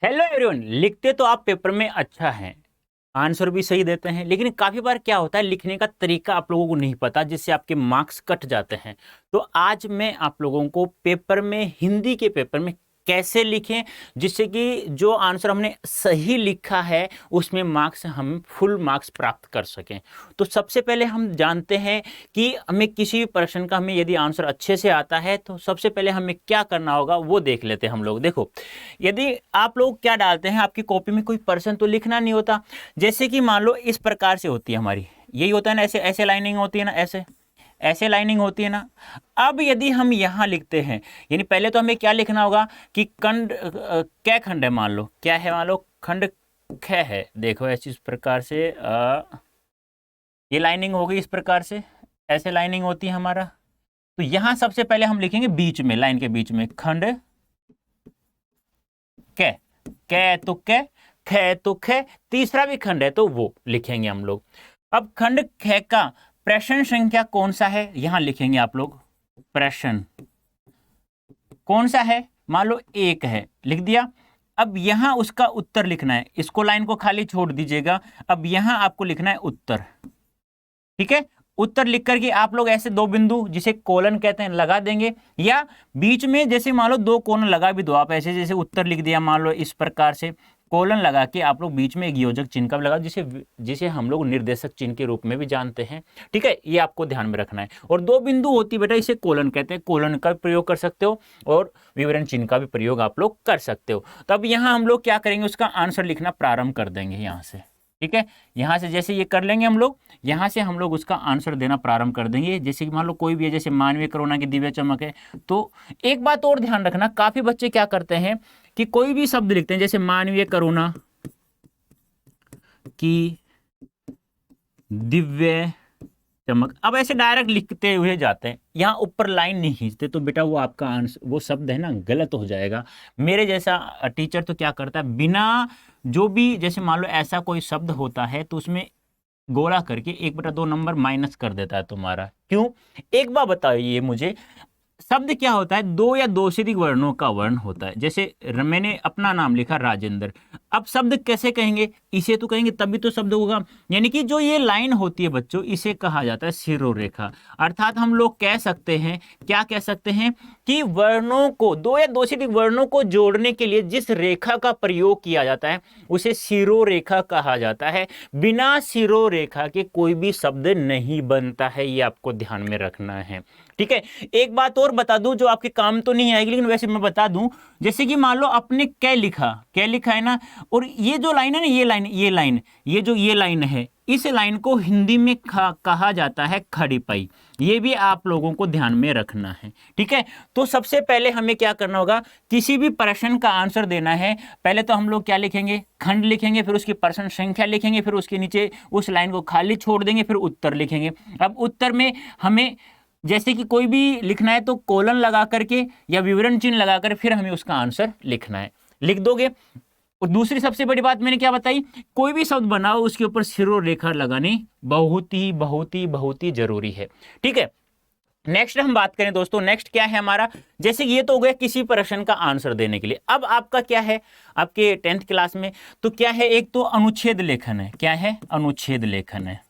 Hello everyone. लिखते तो आप पेपर में अच्छा हैं, आंसर भी सही देते हैं, लेकिन काफ़ी बार क्या होता है लिखने का तरीका आप लोगों को नहीं पता, जिससे आपके मार्क्स कट जाते हैं। तो आज मैं आप लोगों को पेपर में, हिंदी के पेपर में कैसे लिखें जिससे कि जो आंसर हमने सही लिखा है उसमें मार्क्स, हम फुल मार्क्स प्राप्त कर सकें। तो सबसे पहले हम जानते हैं कि हमें किसी भी प्रश्न का, हमें यदि आंसर अच्छे से आता है तो सबसे पहले हमें क्या करना होगा वो देख लेते हैं हम लोग। देखो, यदि आप लोग क्या डालते हैं, आपकी कॉपी में कोई प्रश्न तो लिखना नहीं होता। जैसे कि मान लो इस प्रकार से होती है हमारी, यही होता है ना, ऐसे ऐसे लाइनिंग होती है ना, ऐसे ऐसे लाइनिंग होती है ना। अब यदि हम यहाँ लिखते हैं, यानी पहले तो हमें क्या लिखना होगा कि खंड क्या खंड है, मान लो क्या है, मान लो खंड ख है। देखो ऐसी इस प्रकार से ये लाइनिंग हो गई, इस प्रकार से ऐसे लाइनिंग होती है हमारा। तो यहाँ सबसे पहले हम लिखेंगे बीच में, लाइन के बीच में खंड कै, कै तो कै, ख तो ख, तीसरा भी खंड है तो वो लिखेंगे हम लोग। अब खंड ख का प्रश्न संख्या कौन सा है, यहां लिखेंगे आप लोग। प्रश्न कौन सा है, मान लो एक है, लिख दिया। अब यहां उसका उत्तर लिखना है, इसको लाइन को खाली छोड़ दीजिएगा। अब यहां आपको लिखना है उत्तर, ठीक है। उत्तर लिख करके आप लोग ऐसे दो बिंदु, जिसे कोलन कहते हैं, लगा देंगे, या बीच में जैसे मान लो दो कोलन लगा भी दो आप, ऐसे जैसे उत्तर लिख दिया मान लो इस प्रकार से, कोलन लगा के आप लोग बीच में एक योजक चिन्ह का भी लगा, जिसे जिसे हम लोग निर्देशक चिन्ह के रूप में भी जानते हैं, ठीक है। ये आपको ध्यान में रखना है। और दो बिंदु होती है बेटा, इसे कोलन कहते हैं, कोलन का प्रयोग कर सकते हो और विवरण चिन्ह का भी प्रयोग आप लोग कर सकते हो। तो अब यहाँ हम लोग क्या करेंगे, उसका आंसर लिखना प्रारंभ कर देंगे यहाँ से, ठीक है। यहां से जैसे ये कर लेंगे हम लोग, यहां से हम लोग उसका आंसर देना प्रारंभ कर देंगे। जैसे कि मान लो कोई भी है, जैसे मानवीय कोरोना की दिव्य चमक है। तो एक बात और ध्यान रखना, काफी बच्चे क्या करते हैं कि कोई भी शब्द लिखते हैं, जैसे मानवीय कोरोना की दिव्य चमक, अब ऐसे डायरेक्ट लिखते हुए जाते हैं, यहाँ ऊपर लाइन नहीं खींचते, तो बेटा वो आपका आंसर, वो शब्द है ना, गलत हो जाएगा। मेरे जैसा टीचर तो क्या करता है, बिना जो भी, जैसे मान लो ऐसा कोई शब्द होता है तो उसमें गोला करके 1/2 नंबर माइनस कर देता है तुम्हारा। क्यों, एक बार बताइए मुझे, शब्द क्या होता है, दो या दो से अधिक वर्णों का वर्ण होता है। जैसे मैंने अपना नाम लिखा राजेंद्र, अब शब्द कैसे कहेंगे, इसे तो कहेंगे तभी तो शब्द होगा। यानी कि जो ये लाइन होती है बच्चों, इसे कहा जाता है शिरोरेखा। अर्थात हम लोग कह सकते हैं, क्या कह सकते हैं कि वर्णों को, दो या दो से अधिक वर्णों को जोड़ने के लिए जिस रेखा का प्रयोग किया जाता है उसे शिरोरेखा कहा जाता है। बिना शिरोरेखा के कोई भी शब्द नहीं बनता है, ये आपको ध्यान में रखना है, ठीक है। एक बात और बता दूं जो आपके काम तो नहीं आएगी, लेकिन वैसे मैं बता दूं, जैसे कि मान लो आपने क्या लिखा है ना, और ये जो लाइन है ना, ये जो ये लाइन है, इस लाइन को हिंदी में कहा जाता है खड़ी पाई। ये भी आप लोगों को ध्यान में रखना है, ठीक है। तो सबसे पहले हमें क्या करना होगा, किसी भी प्रश्न का आंसर देना है, पहले तो हम लोग क्या लिखेंगे, खंड लिखेंगे, फिर उसकी प्रश्न संख्या लिखेंगे, फिर उसके नीचे उस लाइन को खाली छोड़ देंगे, फिर उत्तर लिखेंगे। अब उत्तर में हमें जैसे कि कोई भी लिखना है तो कोलन लगा करके या विवरण चिन्ह लगाकर फिर हमें उसका आंसर लिखना है, लिख दोगे। और दूसरी सबसे बड़ी बात मैंने क्या बताई, कोई भी शब्द बनाओ उसके ऊपर शिरोरेखा लगानी बहुत ही बहुत ही बहुत ही जरूरी है, ठीक है। नेक्स्ट हम बात करें दोस्तों, नेक्स्ट क्या है हमारा, जैसे ये तो हो गया किसी प्रश्न का आंसर देने के लिए। अब आपका क्या है, आपके 10th क्लास में तो क्या है, एक तो अनुच्छेद लेखन है, क्या है, अनुच्छेद लेखन है,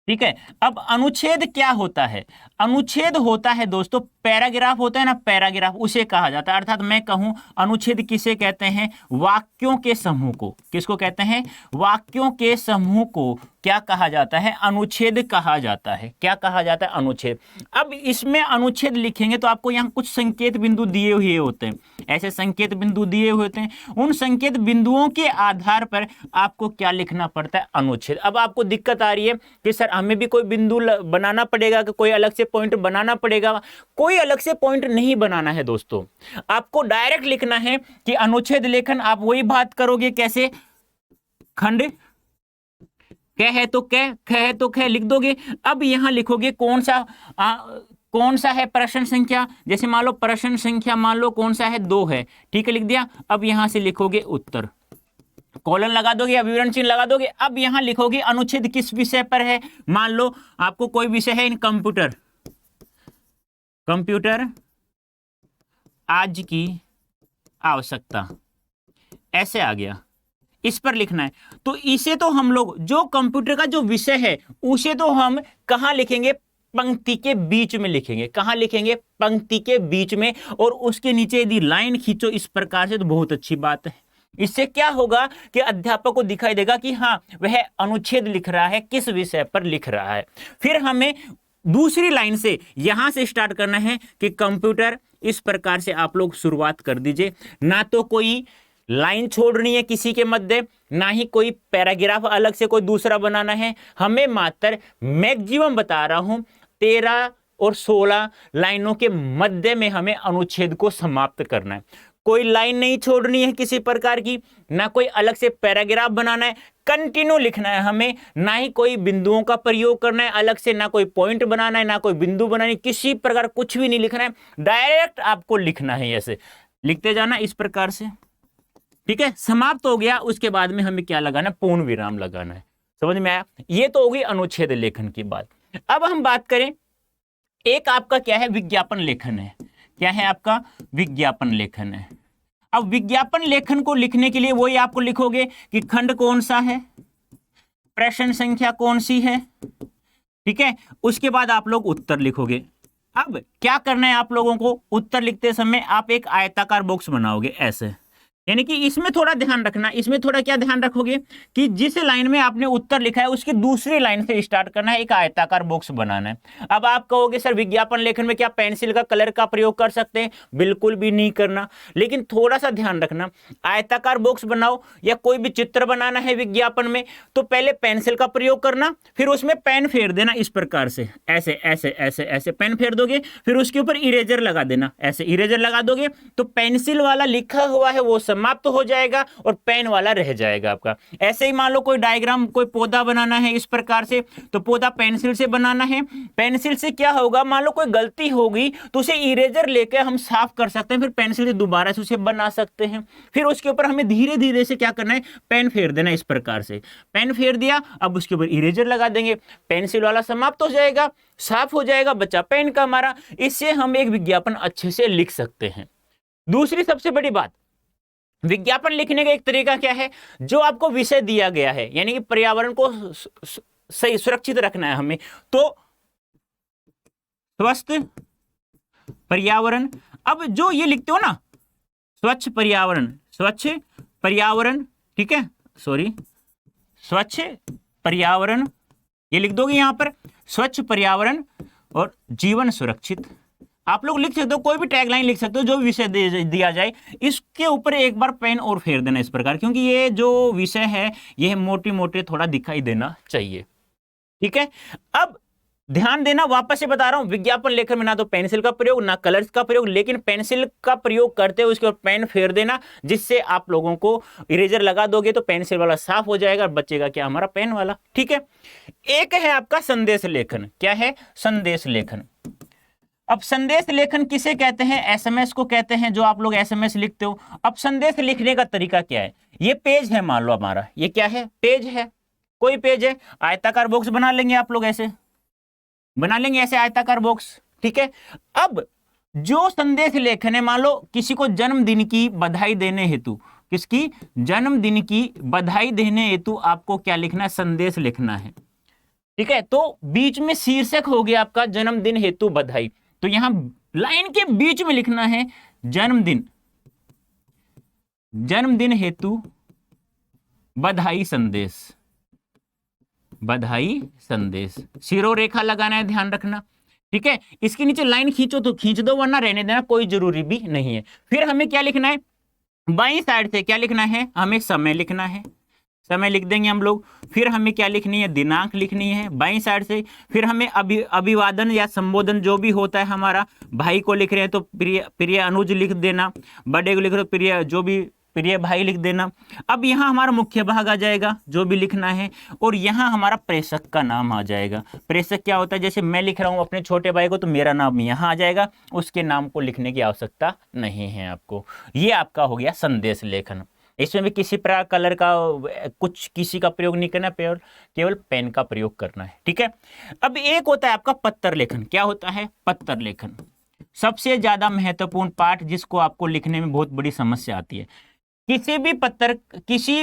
ठीक है। अब अनुच्छेद क्या होता है, अनुच्छेद होता है दोस्तों, पैराग्राफ होता है ना, पैराग्राफ उसे कहा जाता है। अर्थात मैं कहूं अनुच्छेद किसे कहते हैं, वाक्यों के समूह को, किसको कहते हैं, वाक्यों के समूह को क्या कहा जाता है, अनुच्छेद कहा जाता है। क्या कहा जाता है, अनुच्छेद। अब इसमें अनुच्छेद लिखेंगे तो आपको यहां कुछ संकेत बिंदु दिए हुए होते हैं, ऐसे संकेत बिंदु दिए हुए होते हैं, उन संकेत बिंदुओं के आधार पर आपको क्या लिखना पड़ता है, अनुच्छेद। अब आपको दिक्कत आ रही है कि सर हमें भी कोई बिंदु बनाना पड़ेगा, कि कोई अलग से पॉइंट बनाना पड़ेगा। कोई अलग से पॉइंट नहीं बनाना है दोस्तों, आपको डायरेक्ट लिखना है कि अनुच्छेद लेखन। आप वही बात करोगे कैसे, खंड क है तो क, ख है तो ख लिख दोगे। अब यहां लिखोगे कौन सा है प्रश्न संख्या, जैसे मान लो प्रश्न संख्या मान लो कौन सा है, 2 है, ठीक है, लिख दिया। अब यहां से लिखोगे उत्तर, कॉलन लगा दोगे या विवरण चिन्ह लगा दोगे। अब यहां लिखोगे अनुच्छेद किस विषय पर है, मान लो आपको कोई विषय है इन कंप्यूटर, कंप्यूटर आज की आवश्यकता, ऐसे आ गया, इस पर लिखना है। तो इसे तो हम लोग जो कंप्यूटर का जो विषय है उसे तो हम कहाँ लिखेंगे, पंक्ति के बीच में लिखेंगे। कहाँ लिखेंगे, पंक्ति के बीच में। और उसके नीचे यदि लाइन खींचो इस प्रकार से तो बहुत अच्छी बात है। इससे क्या होगा कि अध्यापक को दिखाई देगा कि हाँ वह अनुच्छेद लिख रहा है, किस विषय पर लिख रहा है। फिर हमें दूसरी लाइन से यहां से स्टार्ट करना है कि कंप्यूटर, इस प्रकार से आप लोग शुरुआत कर दीजिए। ना तो कोई लाइन छोड़नी है किसी के मध्य, ना ही कोई पैराग्राफ अलग से कोई दूसरा बनाना है। हमें मात्र मैक्सिमम बता रहा हूं 13 और 16 लाइनों के मध्य में हमें अनुच्छेद को समाप्त करना है। कोई लाइन नहीं छोड़नी है किसी प्रकार की, ना कोई अलग से पैराग्राफ बनाना है, कंटिन्यू लिखना है हमें। ना ही कोई बिंदुओं का प्रयोग करना है अलग से, ना कोई पॉइंट बनाना है, ना कोई बिंदु बनाना है, किसी प्रकार कुछ भी नहीं लिखना है। डायरेक्ट आपको लिखना है, ऐसे लिखते जाना इस प्रकार से। ठीक है, समाप्त हो गया। उसके बाद में हमें क्या लगाना है, पूर्ण विराम लगाना है। समझ में आया? ये तो होगी अनुच्छेद लेखन की बात। अब हम बात करें, एक आपका क्या है, विज्ञापन लेखन है। क्या है आपका, विज्ञापन लेखन है। अब विज्ञापन लेखन को लिखने के लिए वही आपको लिखोगे कि खंड कौन सा है, प्रश्न संख्या कौन सी है। ठीक है, उसके बाद आप लोग उत्तर लिखोगे। अब क्या करना है आप लोगों को, उत्तर लिखते समय आप एक आयताकार बॉक्स बनाओगे ऐसे। यानी कि इसमें थोड़ा ध्यान रखना, इसमें थोड़ा क्या ध्यान रखोगे कि जिस लाइन में आपने उत्तर लिखा है उसकी दूसरी लाइन से स्टार्ट करना है, एक आयताकार बॉक्स बनाना है। अब आप कहोगे सर विज्ञापन लेखन में क्या पेंसिल का कलर का प्रयोग कर सकते हैं? बिल्कुल भी नहीं करना, लेकिन थोड़ा सा ध्यान रखना। आयताकार बॉक्स बनाओ या कोई भी चित्र बनाना है विज्ञापन में तो पहले पेंसिल का प्रयोग करना, फिर उसमें पेन फेर देना इस प्रकार से, ऐसे ऐसे ऐसे ऐसे पेन फेर दोगे, फिर उसके ऊपर इरेजर लगा देना। ऐसे इरेजर लगा दोगे तो पेंसिल वाला लिखा हुआ है वो समाप्त हो जाएगा और पेन वाला रह जाएगा आपका। ऐसे ही मान लो कोई डायग्राम, कोई पौधा बनाना है इस प्रकार से, तो पौधा पेंसिल से बनाना है। पेंसिल से क्या होगा, मान लो कोई गलती होगी तो उसे इरेजर लेके हम साफ कर सकते हैं, फिर पेंसिल से दोबारा से उसे बना सकते हैं। फिर उसके ऊपर हमें धीरे धीरे से क्या करना है, पेन फेर देना इस प्रकार से। पेन फेर दिया, अब उसके ऊपर इरेजर लगा देंगे, पेंसिल वाला समाप्त हो जाएगा, साफ हो जाएगा, बच्चा पेन का हमारा। इससे हम एक विज्ञापन अच्छे से लिख सकते हैं। दूसरी सबसे बड़ी बात, विज्ञापन लिखने का एक तरीका क्या है, जो आपको विषय दिया गया है, यानी कि पर्यावरण को सही सुरक्षित रखना है हमें, तो स्वस्थ पर्यावरण। अब जो ये लिखते हो ना, स्वच्छ पर्यावरण, स्वच्छ पर्यावरण, ठीक है, सॉरी, स्वच्छ पर्यावरण, ये लिख दोगे यहां पर, स्वच्छ पर्यावरण और जीवन सुरक्षित। आप लोग लिख सकते हो, कोई भी टैगलाइन लिख सकते हो, जो विषय दिया जाए इसके ऊपर एक बार पेन और फेर देना इस प्रकार, क्योंकि ये जो विषय है ये मोटे मोटे थोड़ा दिखाई देना चाहिए। ठीक है, अब ध्यान देना, वापस से बता रहा हूं, विज्ञापन लेखन में ना तो पेंसिल का प्रयोग ना कलर्स का प्रयोग, लेकिन पेंसिल का प्रयोग करते हुए उसके ऊपर पेन फेर देना, जिससे आप लोगों को इरेजर लगा दोगे तो पेंसिल वाला साफ हो जाएगा और बचेगा क्या, हमारा पेन वाला। ठीक है, एक है आपका संदेश लेखन। क्या है, संदेश लेखन। अब संदेश लेखन किसे कहते हैं, एसएमएस को कहते हैं, जो आप लोग एसएमएस लिखते हो। अब संदेश लिखने का तरीका क्या है, ये पेज है, मान लो हमारा ये क्या है, पेज है, कोई पेज है, आयताकार बॉक्स बना लेंगे आप लोग, ऐसे बना लेंगे, ऐसे आयताकार बॉक्स। ठीक है, अब जो संदेश लेखन है, मान लो किसी को जन्मदिन की बधाई देने हेतु, किसकी, जन्मदिन की बधाई देने हेतु आपको क्या लिखना है, संदेश लिखना है। ठीक है, तो बीच में शीर्षक हो गया आपका जन्मदिन हेतु बधाई, तो यहां लाइन के बीच में लिखना है जन्मदिन, जन्मदिन हेतु बधाई संदेश, बधाई संदेश, शिरोरेखा लगाना है, ध्यान रखना। ठीक है, इसके नीचे लाइन खींचो तो खींच दो, वरना रहने देना, कोई जरूरी भी नहीं है। फिर हमें क्या लिखना है, बाईं साइड से क्या लिखना है, हमें समय लिखना है, समय लिख देंगे हम लोग। फिर हमें क्या लिखनी है, दिनांक लिखनी है बाईं साइड से। फिर हमें अभिवादन या संबोधन जो भी होता है हमारा, भाई को लिख रहे हैं तो प्रिय अनुज लिख देना, बड़े को लिख रहे हो प्रिय, जो भी प्रिय भाई लिख देना। अब यहाँ हमारा मुख्य भाग आ जाएगा जो भी लिखना है, और यहाँ हमारा प्रेषक का नाम आ जाएगा। प्रेषक क्या होता है, जैसे मैं लिख रहा हूँ अपने छोटे भाई को तो मेरा नाम यहाँ आ जाएगा, उसके नाम को लिखने की आवश्यकता नहीं है आपको। ये आपका हो गया संदेश लेखन। इसमें भी किसी प्रकार कलर का कुछ किसी का प्रयोग नहीं करना, केवल पेन का प्रयोग करना है। ठीक है, अब एक होता है आपका पत्र लेखन। क्या होता है, पत्र लेखन, सबसे ज्यादा महत्वपूर्ण पार्ट, जिसको आपको लिखने में बहुत बड़ी समस्या आती है। किसी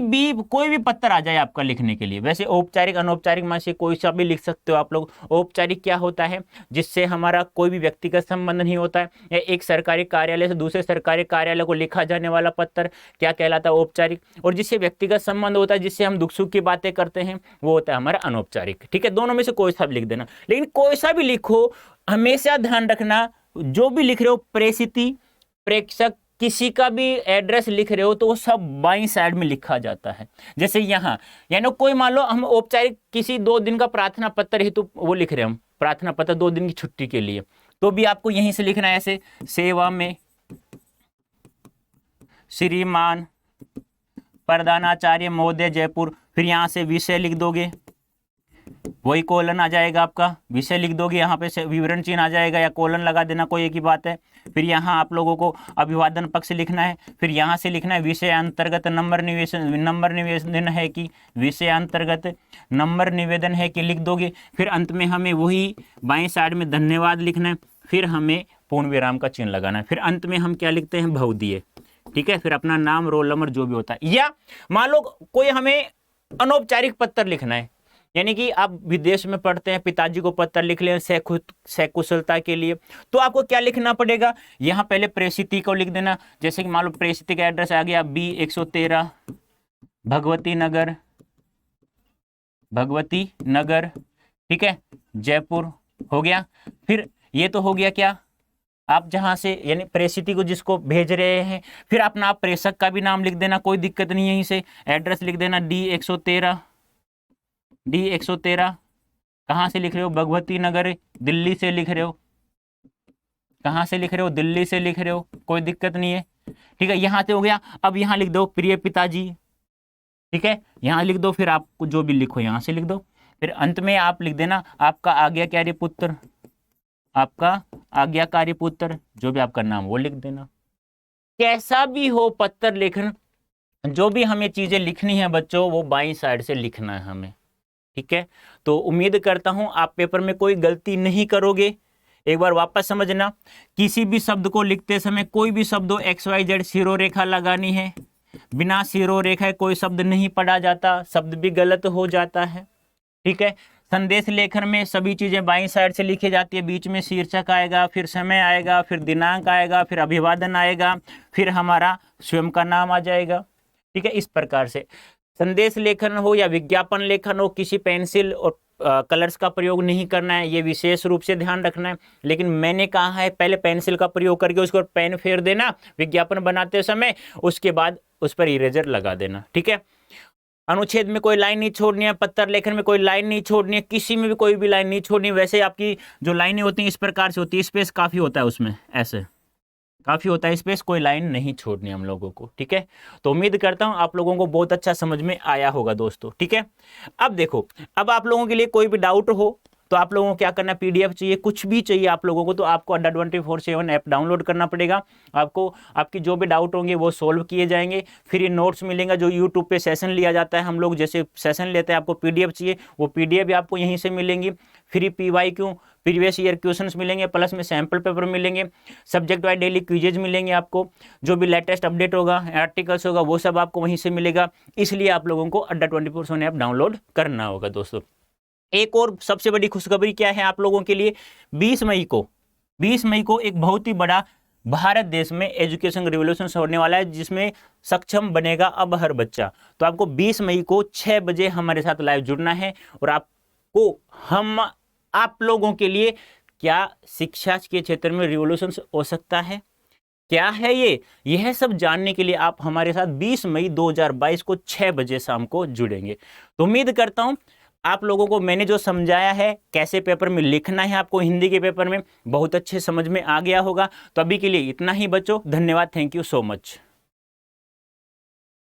भी कोई भी पत्र आ जाए आपका लिखने के लिए। वैसे औपचारिक अनौपचारिक में से कोई सा भी लिख सकते हो आप लोग। औपचारिक क्या होता है, जिससे हमारा कोई भी व्यक्तिगत संबंध नहीं होता है, या एक सरकारी कार्यालय से दूसरे सरकारी कार्यालय को लिखा जाने वाला पत्र क्या कहलाता है, औपचारिक। और जिससे व्यक्तिगत संबंध होता है, जिससे हम दुख सुख की बातें करते हैं, वो होता है हमारा अनौपचारिक। ठीक है, दोनों में से कोई सा भी लिख देना, लेकिन कोई सा भी लिखो, हमेशा ध्यान रखना जो भी लिख रहे हो, प्रेषिती, प्रेषक, किसी का भी एड्रेस लिख रहे हो तो वो सब बाईं साइड में लिखा जाता है। जैसे यहाँ, यानी कोई मान लो हम औपचारिक किसी 2 दिन का प्रार्थना पत्र हेतु वो लिख रहे हैं, हम प्रार्थना पत्र 2 दिन की छुट्टी के लिए, तो भी आपको यहीं से लिखना है, ऐसे सेवा में श्रीमान प्रधानाचार्य महोदय जयपुर, फिर यहाँ से विषय लिख दोगे, वही कोलन आ जाएगा आपका, विषय लिख दोगे, यहाँ पे विवरण चिन्ह आ जाएगा या कोलन लगा देना, कोई एक ही बात है। फिर यहाँ आप लोगों को अभिवादन पक्ष लिखना है, फिर यहाँ से लिखना है विषय अंतर्गत नंबर निवेदन है कि, विषय अंतर्गत नंबर निवेदन है कि लिख दोगे। फिर अंत में हमें वही बाएं साइड में धन्यवाद लिखना है, फिर हमें पूर्ण विराम का चिन्ह लगाना है, फिर अंत में हम क्या लिखते हैं, भवदीय। ठीक है, फिर अपना नाम, रोल नंबर जो भी होता है। या मान लो कोई हमें अनौपचारिक पत्र लिखना है, यानी कि आप विदेश में पढ़ते हैं, पिताजी को पत्र लिख लें सकुशलता के लिए, तो आपको क्या लिखना पड़ेगा, यहाँ पहले प्रेषिती को लिख देना। जैसे कि मान लो प्रेषिती का एड्रेस आ गया B113 भगवती नगर, ठीक है, जयपुर हो गया। फिर ये तो हो गया क्या, आप जहां से यानी प्रेषिती को जिसको भेज रहे हैं, फिर अपना आप प्रेषक का भी नाम लिख देना, कोई दिक्कत नहीं है, यहीं से एड्रेस लिख देना D113 कहाँ से लिख रहे हो, भगवती नगर, दिल्ली से लिख रहे हो, कहाँ से लिख रहे हो, दिल्ली से लिख रहे हो, कोई दिक्कत नहीं है। ठीक है, यहाँ से हो गया। अब यहाँ लिख दो प्रिय पिताजी, ठीक है, यहाँ लिख दो, फिर आप जो भी लिखो यहाँ से लिख दो, फिर अंत में आप लिख देना आपका आज्ञाकारी पुत्र, आपका आज्ञाकारी पुत्र, जो भी आपका नाम वो लिख देना। कैसा भी हो पत्र लेखन, जो भी हमें चीजें लिखनी है बच्चों, वो बाईं साइड से लिखना है हमें। ठीक है, तो उम्मीद करता हूं आप पेपर में कोई गलती नहीं करोगे। एक बार वापस समझना, किसी भी शब्द को लिखते समय कोई भी शब्द XYZ सिरो रेखा लगानी है, बिना सिरो रेखा कोई शब्द नहीं पढ़ा जाता, शब्द भी गलत हो जाता है। ठीक है, संदेश लेखन में सभी चीजें बाईं साइड से लिखी जाती है, बीच में शीर्षक आएगा, फिर समय आएगा, फिर दिनांक आएगा, फिर अभिवादन आएगा, फिर हमारा स्वयं का नाम आ जाएगा। ठीक है, इस प्रकार से संदेश लेखन हो या विज्ञापन लेखन हो, किसी पेंसिल और कलर्स का प्रयोग नहीं करना है, ये विशेष रूप से ध्यान रखना है। लेकिन मैंने कहा है पहले पेंसिल का प्रयोग करके उसको पेन फेर देना विज्ञापन बनाते समय, उसके बाद उस पर इरेजर लगा देना। ठीक है, अनुच्छेद में कोई लाइन नहीं छोड़नी है, पत्र लेखन में कोई लाइन नहीं छोड़नी है, किसी में भी कोई भी लाइन नहीं छोड़नी है। वैसे आपकी जो लाइनें होती हैं इस प्रकार से होती है, स्पेस काफ़ी होता है उसमें, ऐसे काफ़ी होता है स्पेस, कोई लाइन नहीं छोड़नी हम लोगों को। ठीक है, तो उम्मीद करता हूँ आप लोगों को बहुत अच्छा समझ में आया होगा दोस्तों। ठीक है, अब देखो, अब आप लोगों के लिए कोई भी डाउट हो तो आप लोगों को क्या करना है, PDF चाहिए, कुछ भी चाहिए आप लोगों को, तो आपको अड्डा 24/7 ऐप डाउनलोड करना पड़ेगा। आपको आपकी जो भी डाउट होंगे वो सोल्व किए जाएंगे। फिर ये नोट्स मिलेंगे, जो यूट्यूब पे सेशन लिया जाता है, हम लोग जैसे सेशन लेते हैं, आपको PDF चाहिए, वो PDF भी आपको यहीं से मिलेंगी। Free PYQ previous year questions मिलेंगे, प्लस में सैम्पल पेपर मिलेंगे, सब्जेक्ट वाइज डेली क्विजेज मिलेंगे आपको, जो भी लेटेस्ट अपडेट होगा, आर्टिकल्स होगा, वो सब आपको वहीं से मिलेगा। इसलिए आप लोगों को अड्डा 24/7 ऐप डाउनलोड करना होगा दोस्तों। एक और सबसे बड़ी खुशखबरी क्या है आप लोगों के लिए, 20 मई को एक बहुत ही बड़ा भारत देश में एजुकेशन रिवोल्यूशन होने वाला है, जिसमें सक्षम बनेगा अब हर बच्चा। तो आपको 20 मई को 6 बजे हमारे साथ लाइव जुड़ना है, और आपको हम आप लोगों के लिए क्या शिक्षा के क्षेत्र में रिवोल्यूशन हो सकता है, क्या है यह सब जानने के लिए आप हमारे साथ 20 मई 2022 को 6 बजे शाम को जुड़ेंगे। तो उम्मीद करता हूं आप लोगों को मैंने जो समझाया है, कैसे पेपर में लिखना है आपको हिंदी के पेपर में, बहुत अच्छे समझ में आ गया होगा। तो अभी के लिए इतना ही बच्चों, धन्यवाद, थैंक यू सो मच।